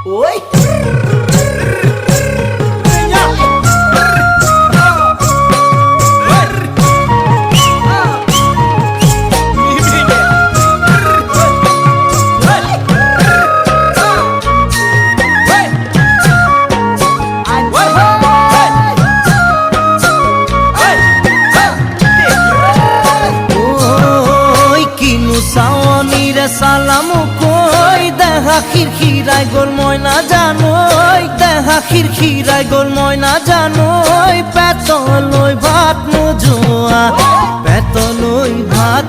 ওই সালাম কই দেখা খিরখিরাই গোল ময়না জানোই দেখা খিরখিরাই গোল ময়না জানোই পেতলই ভাত নোজোয়া পেতলই ভাত